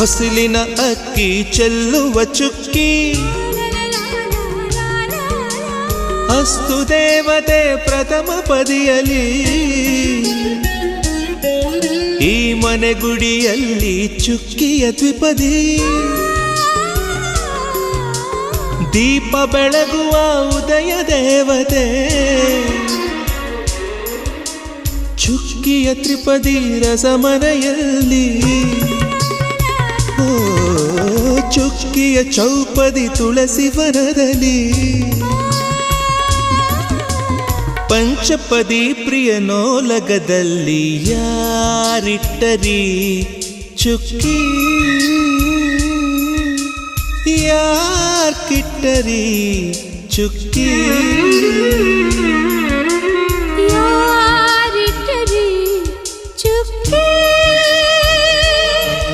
ಹೊಸಲಿನ ಅಕ್ಕಿ ಚೆಲ್ಲುವ ಚುಕ್ಕಿ ಅಸ್ತು ದೇವತೆ ಪ್ರಥಮ ಪದಿಯಲಿ ಈ ಮನೆ ಗುಡಿಯಲ್ಲಿ ಚುಕ್ಕಿಯ ದ್ವಿಪದಿ ದೀಪ ಬೆಳಗುವ ಉದಯ ದೇವತೆ ಚುಕ್ಕಿಯ ತ್ರಿಪದಿ ರಸಮನೆಯಲ್ಲಿ ಚುಕ್ಕಿಯ ಚೌಪದಿ ತುಳಸಿ ವನದಲ್ಲಿ ಪಂಚಪದಿ ಪ್ರಿಯನೋಲಗದಲ್ಲಿ ಯಾರಿಟ್ಟರಿ ಚುಕ್ಕಿ ಯಾರ್ ಕಿಟ್ಟರಿ ಚುಕ್ಕಿ